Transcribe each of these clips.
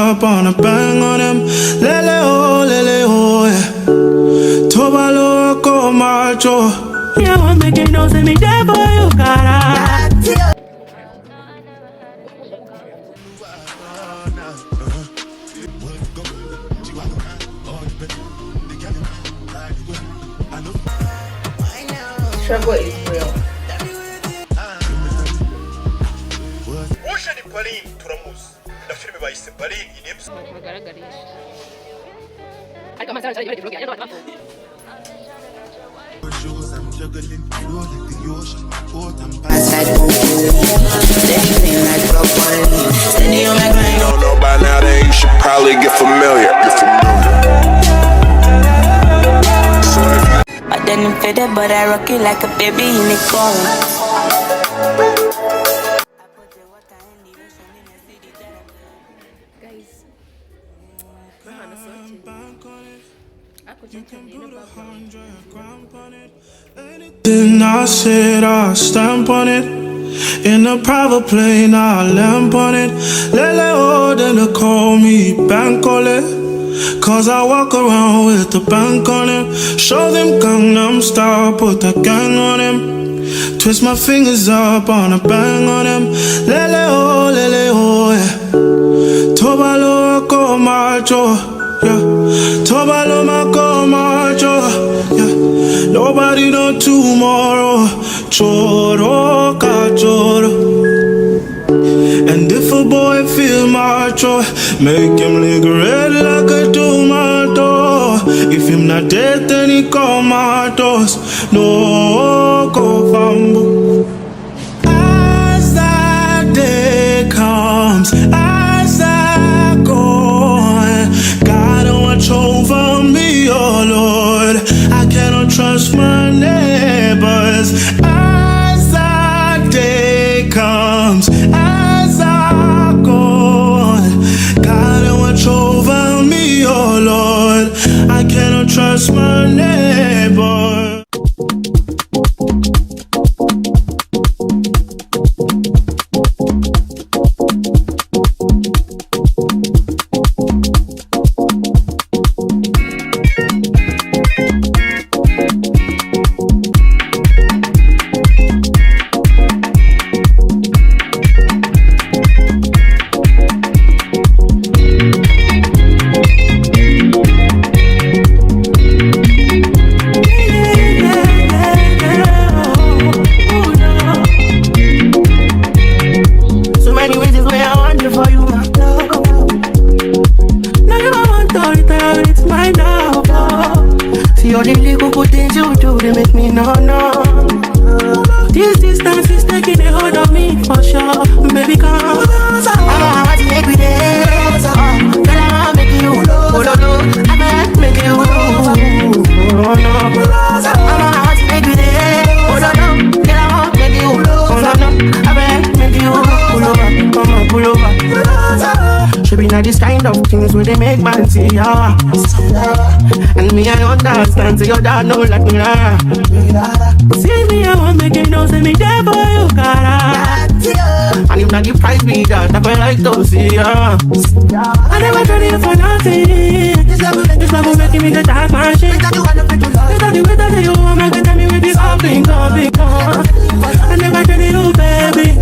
Up on a bang on him, lele oh, yeah. Tobalo ko macho. Yeah, I'm making no sense, me there for you, cara. Struggle is real. Don't know by now, then you should probably get familiar. I didn't fit it, but I rock it like a baby in a car. Guys, Then I said I stamp on it. In a private plane, I lamp on it. Lele oh, then they call me bank on it. Cause I walk around with the bank on him. Show them Gangnam Style, put the gang on him. Twist my fingers up on a bang on him. Lele oh, yeah. Tobalo ko macho, yeah. Tobalo mako macho, yeah. Nobody know tomorrow. Choro ka choro. And if a boy feel macho, make him look red like a tomato. If him not dead, then he comatose. No go fambo. As that day comes, as I go, God watch over me, oh Lord. I cannot trust my neighbors. As that day comes, as I go, God watch over me, oh Lord. I cannot trust my neighbor. This kind of things where they make man see ya. And me I understand, so your dad know like me lah. See me I want make it know, say me there for you, cara. And if not the price be that, I like to see ya. I never tried it for nothing. This love will make me the dark man shit. It's not the way that you want, make it tell me with this all thing, all big gun. I never tried it, oh baby.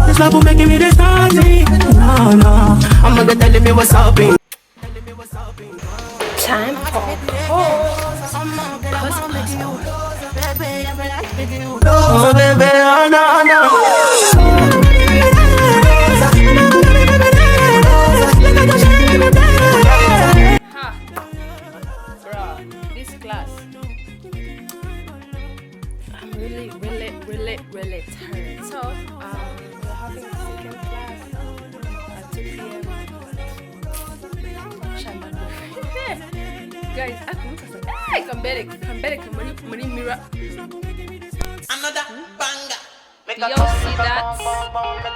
This love will make me the starting. No, I'm gonna tell me what's up. time for oh baby, oh no. This class, I'm really tired. So we're having a second class at 2 p.m. Guys, come back, mirror. Another banger. Do you see that?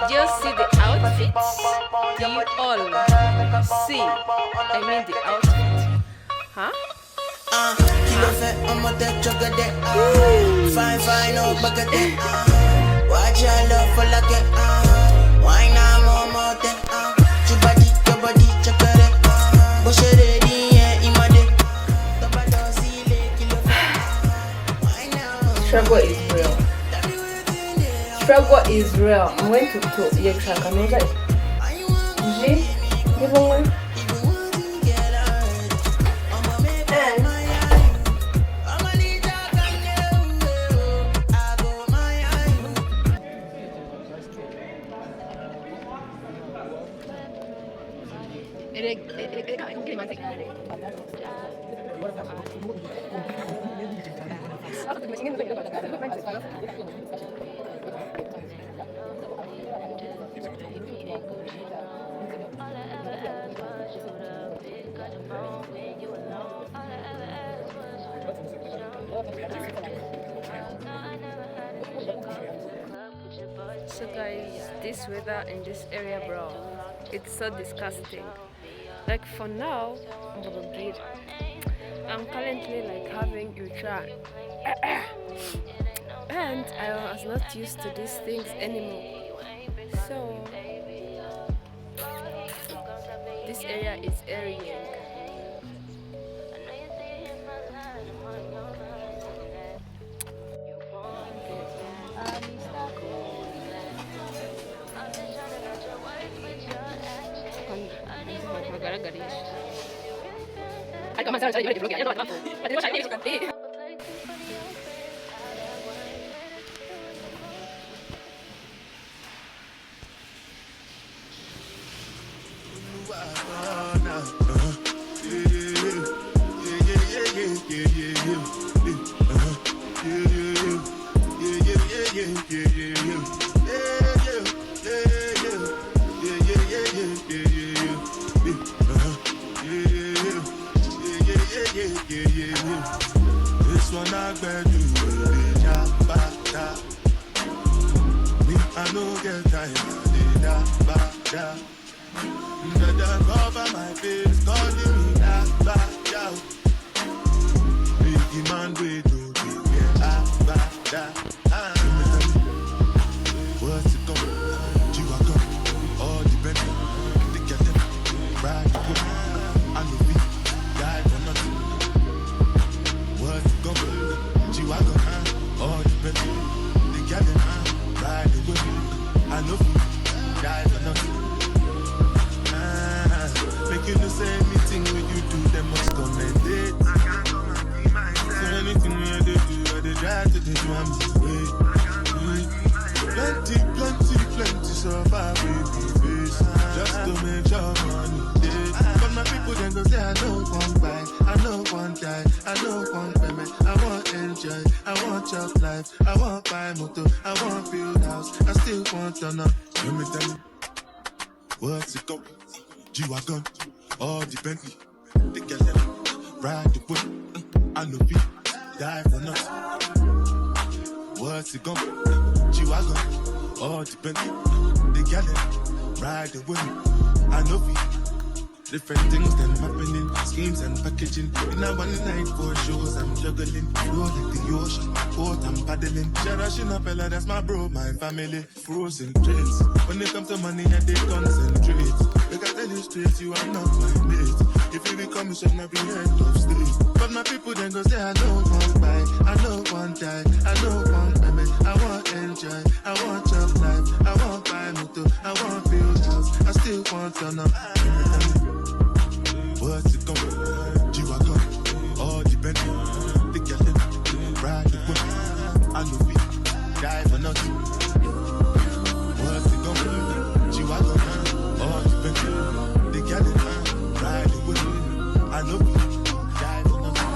Do you see the outfit? Do you all see? I mean the outfit. Huh? Kilo set on my deck, chugga deck. Fine, no bugger deck. Watch your love for like it. Why not more deck? Your body, chugga is real. I'm going to Yekshaka. Give one. So guys, this weather in this area, bro, it's so disgusting. Like for now, I'm currently like having utensils, and I was not used to these things anymore. So this area is airing. This one I bear you, me I no get time, the cover my face, calling me da. Biggie man we do what's it going? G-Wagon, all the Benitha, they get them, ride the whip, I know me, die for nothing. What's it going? G-Wagon, all the Benitha, they get them, ride the whip, I know me, die for nothing. Make you no say anything when you do, they must commend it. So anything when they do, I they try to do I'm way. Plenty, so far baby face. Just to make sure money day. But my people then go say I know one buy, I know one die, I know one payment. I want enjoy, I want chop life, I want buy motor, I want build house, I still want to know. Let me tell you, what's it going? G-Wagon, all the Bentley, they get them, ride the whip, I know feet, die for nothing. What's it going? G-Wagon, all the Bentley, they get them, ride the whip, I know feet. Different things can happening, schemes and packaging. In a one night for shows, I'm juggling. Flow like the ocean, port I'm paddling. Sharashina fella, that's my bro, my family. Frozen trails. When it comes to money, I they concentrate. Look, I tell you straight, you are not my mate. If you become a shot, be head of state. But my people then go say, I know one buy, I know one die, I know one payment. I want enjoy, I want job life, I want buy motor, I want build house, I still want to know. What's it going? G-Wagon, all the Bentley, they get them, ride the whip, I know we die for nothing. What's it going? G-Wagon, all the Bentley, they get them, ride the whip, I know we die for nothing.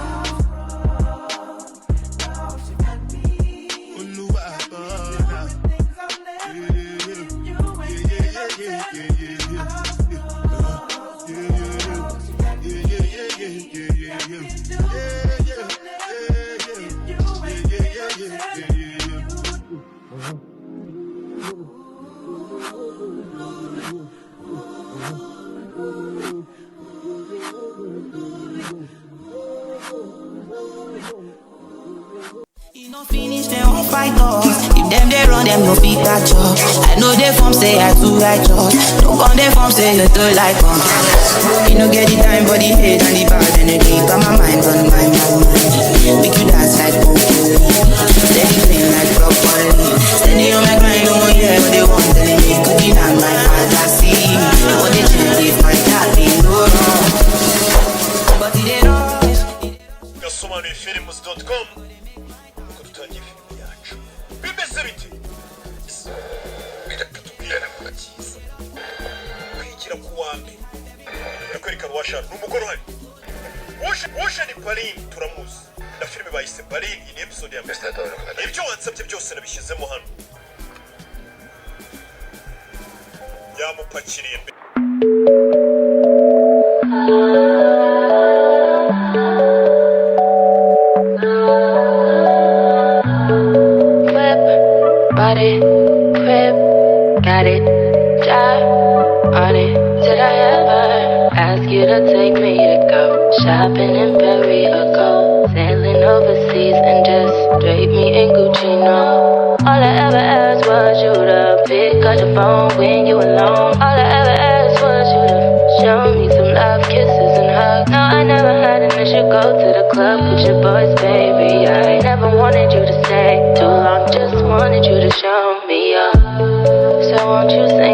Finish them on fight us. If them they run them no big catch up. I know they form say I too righteous. Don't come they form say you too like us. You know get the time for the hate and the bad energy. Got my mind on my mind. Make you dance like broccoli. Steady clean like broccoli. Steady on my grind, no more yeah. films.com nuko dutangiye filime yacu bimeze bite biratubwira byiza kwigira ku wa mbere birakwereka washaka n'umugore uhari Ocean Parin turamuzi na filime bayise Parin iyi episode ya mbere ibyo wansabye byose nabishyizemo hano yamupakiriye Body, crib, got it, drive on it. Did I ever ask you to take me to go shopping in Paris or go sailing overseas and just drape me in Gucci? No, all I ever asked was you to pick up the phone when you alone. All I ever asked was you to show me some love, kisses and hugs. No, I never had an issue. Go to the club with your boys, baby. I never wanted you to stay too long, just wanted you to show me up. So won't you say